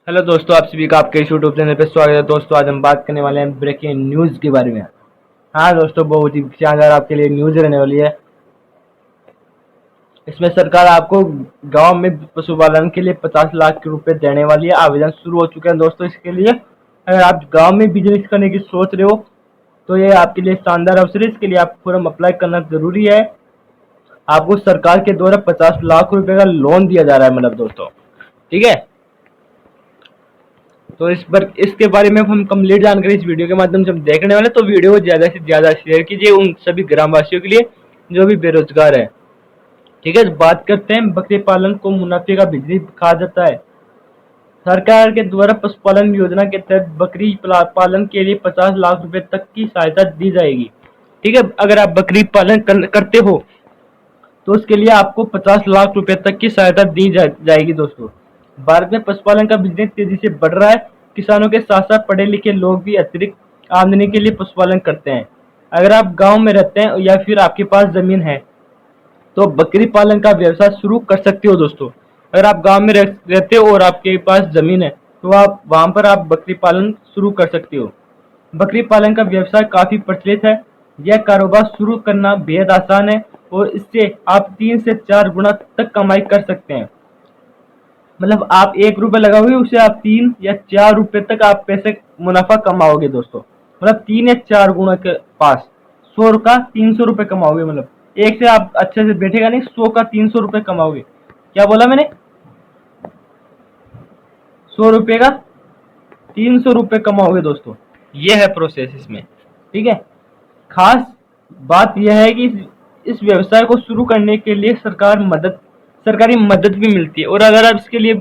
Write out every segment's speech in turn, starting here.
Hello दोस्तों, आप सभी का आपके यूट्यूब चैनल पे स्वागत है। दोस्तों आज हम बात करने वाले हैं ब्रेकिंग न्यूज़ के बारे में। हाँ दोस्तों, बहुत ही शानदार आपके लिए न्यूज़ रहने वाली है। इसमें सरकार आपको गांव में पशुपालन के लिए 50 लाख के रुपए देने वाली है। आवेदन शुरू हो चुके हैं दोस्तों इसके लिए। अगर आप गांव में बिजनेस करने की सोच रहे हो तो ये आपके लिए शानदार अवसर है। इसके लिए आप फॉर्म अप्लाई करना जरूरी है। आपको सरकार के द्वारा 50 लाख रुपए का लोन दिया जा रहा है, मतलब दोस्तों, ठीक है। तो इसके बारे में हम कंप्लीट जानकारी इस वीडियो के माध्यम से हम देखने वाले। तो वीडियो को ज़्यादा से ज़्यादा शेयर कीजिए उन सभी ग्रामवासियों के लिए जो भी बेरोजगार है, ठीक है। बात करते हैं, बकरी पालन को मुनाफे का बिजनेस कहा जाता है। सरकार के द्वारा पशुपालन योजना के तहत बकरी पालन के लिए 50 लाख रुपए तक की सहायता दी जाएगी, ठीक है। अगर आप बकरी पालन करते हो तो उसके लिए आपको 50 लाख रुपए तक की सहायता दी जाएगी दोस्तों। भारत में पशुपालन का बिजनेस तेजी से बढ़ रहा है। किसानों के साथ साथ पढ़े लिखे लोग भी अतिरिक्त आमदनी के लिए पशुपालन करते हैं। अगर आप गांव में रहते हैं या फिर आपके पास जमीन है तो बकरी पालन का व्यवसाय शुरू कर सकते हो दोस्तों। अगर आप गांव में रहते हो और आपके पास जमीन है तो आप वहां पर आप बकरी पालन शुरू कर सकते हो। बकरी पालन का व्यवसाय काफी प्रचलित है। यह कारोबार शुरू करना बेहद आसान है और इससे आप 3 से 4 गुना तक कमाई कर सकते हैं। मतलब आप 1 रुपए लगाओगे उसे आप 3 या 4 रुपए तक आप पैसे मुनाफा कमाओगे दोस्तों। मतलब 3 या 4 गुना के पास 100 का 300 रुपए कमाओगे। मतलब एक से आप अच्छे से बैठेगा नहीं, 100 का 300 रुपए कमाओगे। क्या बोला मैंने? 100 रुपए का 300 रुपए कमाओगे दोस्तों। ये है प्रोसेस इसमें, ठीक है। खास बात यह है कि इस व्यवसाय को शुरू करने के लिए सरकारी मदद भी मिलती है। और अगर आप इसके लिए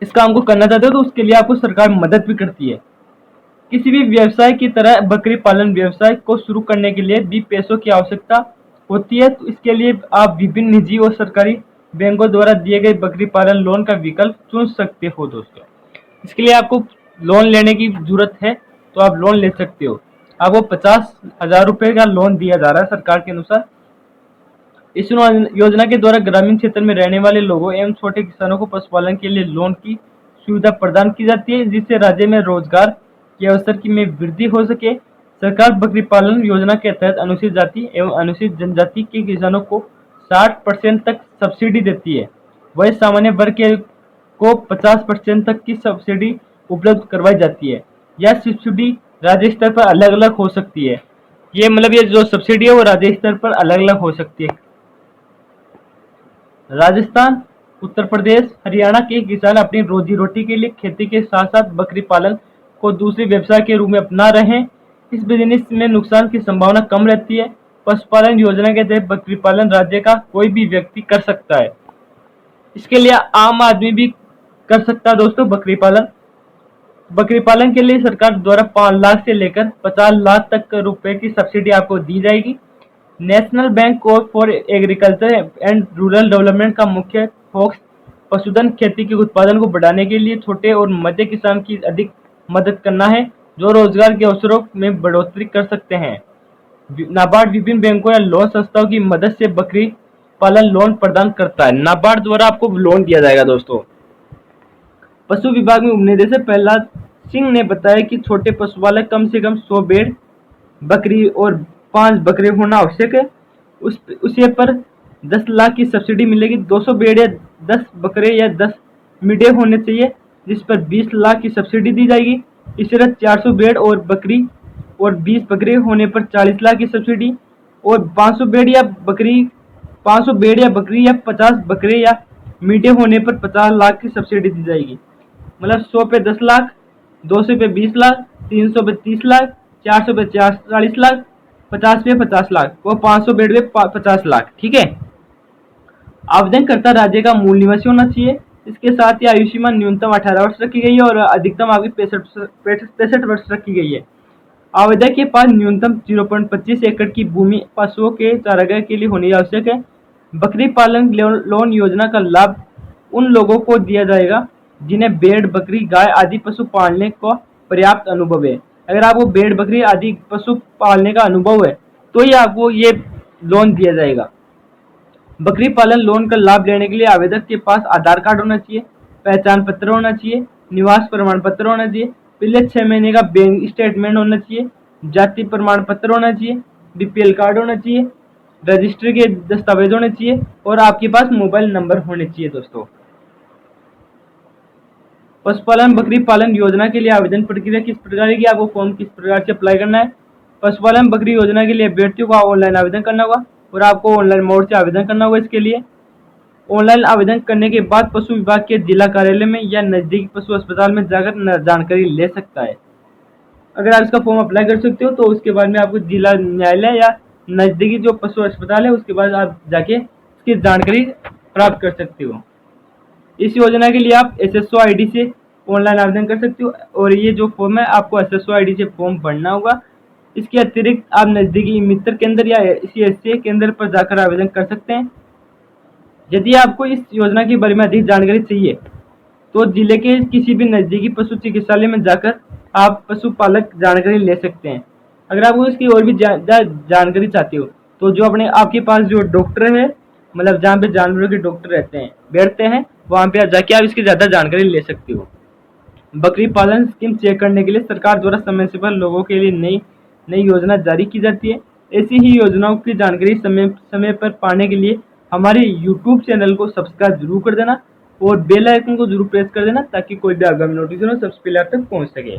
इस काम को करना चाहते हो तो उसके लिए आपको सरकार मदद भी करती है। किसी भी व्यवसाय की तरह बकरी पालन व्यवसाय को शुरू करने के लिए भी पैसों की आवश्यकता होती है। तो इसके लिए आप विभिन्न निजी और सरकारी बैंकों द्वारा दिए गए बकरी पालन लोन का विकल्प चुन सकते हो दोस्तों। इसके लिए आपको लोन लेने की जरूरत है तो आप लोन ले सकते हो। आपको 50,000 रुपए का लोन दिया जा रहा है सरकार के अनुसार। इस योजना के द्वारा ग्रामीण क्षेत्र में रहने वाले लोगों एवं छोटे किसानों को पशुपालन के लिए लोन की सुविधा प्रदान की जाती है, जिससे राज्य में रोजगार के अवसर की में वृद्धि हो सके। सरकार बकरी पालन योजना के तहत अनुसूचित जाति एवं अनुसूचित जनजाति के किसानों को 60% तक सब्सिडी देती है। वही सामान्य वर्ग के को 50% तक की सब्सिडी उपलब्ध करवाई जाती है। यह सब्सिडी राज्य स्तर पर अलग अलग हो सकती है। ये मतलब ये जो सब्सिडी है वो राज्य स्तर पर अलग अलग हो सकती है। राजस्थान, उत्तर प्रदेश, हरियाणा के किसान अपनी रोजी रोटी के लिए खेती के साथ साथ बकरी पालन को दूसरे व्यवसाय के रूप में अपना रहे हैं। इस बिजनेस में नुकसान की संभावना कम रहती है। पशुपालन योजना के तहत बकरी पालन राज्य का कोई भी व्यक्ति कर सकता है। इसके लिए आम आदमी भी कर सकता है दोस्तों। बकरी पालन के लिए सरकार द्वारा 5 लाख से लेकर 50 लाख तक रुपए की सब्सिडी आपको दी जाएगी। National bank for agriculture and rural development का मुख्य फोकस पशुधन खेती के उत्पादन को बढ़ाने के लिए छोटे और मध्य किसान की अधिक मदद करना है, जो रोजगार के अवसरों में बढ़ोतरी कर सकते हैं। नाबार्ड विभिन्न बैंकों या लोन संस्थाओं की मदद से बकरी पालन लोन प्रदान करता है। नाबार्ड द्वारा आपको लोन दिया जाएगा दोस्तों। पशु विभाग में उपनिदेशक प्रहलाद सिंह ने बताया कि छोटे पशुपालक कम से कम 100 भेड़, बकरी और 5 बकरे होना आवश्यक है। उसे पर 10 लाख की सब्सिडी मिलेगी। 200 भेड़ या 10 बकरे या 10 मिडे होने चाहिए, जिस पर 20 लाख की सब्सिडी दी जाएगी। इसी तरह 400 भेड़ और बकरी और 20 बकरे होने पर 40 लाख की सब्सिडी, और 500 भेड़ या बकरी 50 बकरे या मीडे होने पर 50 लाख की सब्सिडी दी जाएगी। मतलब 100 पे 10 लाख, 200 पे 20 लाख, 300 पे 30 लाख, 400 पे 40 लाख, 50 पे 50 लाख और 500 बेड पे 50 लाख, ठीक है। आवेदनकर्ता राज्य का मूल निवासी होना चाहिए। इसके साथ ही आयु सीमा न्यूनतम 18 वर्ष रखी गई है और अधिकतम आयु 65 वर्ष रखी गई है। आवेदक के पास न्यूनतम 0.25 एकड़ की भूमि पशुओं के चारागाह के लिए होनी आवश्यक है। बकरी पालन लोन योजना का लाभ उन लोगों को दिया जाएगा जिन्हें भेड़, बकरी, गाय आदि पशु पालने का पर्याप्त अनुभव है। अगर आपको भेड़, बकरी आदि पशु पालने का अनुभव है तो ही आपको ये लोन दिया जाएगा। बकरी पालन लोन का लाभ लेने के लिए आवेदक के पास आधार कार्ड होना चाहिए। पहचान पत्र होना चाहिए, निवास प्रमाण पत्र होना चाहिए, पिछले 6 महीने का बैंक स्टेटमेंट होना चाहिए, जाति प्रमाण पत्र होना चाहिए, बीपीएल कार्ड होना चाहिए, रजिस्ट्री के दस्तावेज होने चाहिए और आपके पास मोबाइल नंबर होने चाहिए दोस्तों। पशुपालन बकरी पालन योजना के लिए आवेदन प्रक्रिया किस प्रकार की, आपको फॉर्म किस प्रकार से अप्लाई करना है। पशुपालन बकरी योजना के लिए अभ्यर्थियों को ऑनलाइन आवेदन करना होगा और आपको ऑनलाइन मोड से आवेदन करना होगा। इसके लिए ऑनलाइन आवेदन करने के बाद पशु विभाग के जिला कार्यालय में या नजदीकी पशु अस्पताल में जाकर जानकारी ले सकता है। अगर आप इसका फॉर्म अप्लाई कर सकते हो तो उसके बाद में आपको जिला न्यायालय या नजदीकी जो पशु अस्पताल है उसके बाद आप जाके इसकी जानकारी प्राप्त कर सकते हो। इस योजना के लिए आप एसएसओ आईडी से ऑनलाइन आवेदन कर सकते हो और ये जो फॉर्म है आपको एसएसओ आईडी से फॉर्म भरना होगा। इसके अतिरिक्त आप नजदीकी मित्र केंद्र या सीएससी केंद्र पर जाकर आवेदन कर सकते हैं। यदि आपको इस योजना के बारे में अधिक जानकारी चाहिए तो जिले के किसी भी नजदीकी पशु चिकित्सालय में जाकर आप पशुपालक जानकारी ले सकते हैं। अगर आपको इसकी और भी जानकारी चाहते हो तो जो अपने आपके पास जो डॉक्टर है, मतलब जहाँ पे जानवरों के डॉक्टर रहते हैं बैठते हैं, वहाँ पे जाके आप इसकी ज्यादा जानकारी ले सकते हो। बकरी पालन स्कीम चेक करने के लिए सरकार द्वारा समय से पहले लोगों के लिए नई योजना जारी की जाती है। ऐसी ही योजनाओं की जानकारी समय पर पाने के लिए हमारे YouTube चैनल को सब्सक्राइब जरूर कर देना और बेल आइकन को जरूर प्रेस कर देना ताकि कोई भी आगामी नोटिफिकेशन सबसे पहले आप तक पहुंच सके।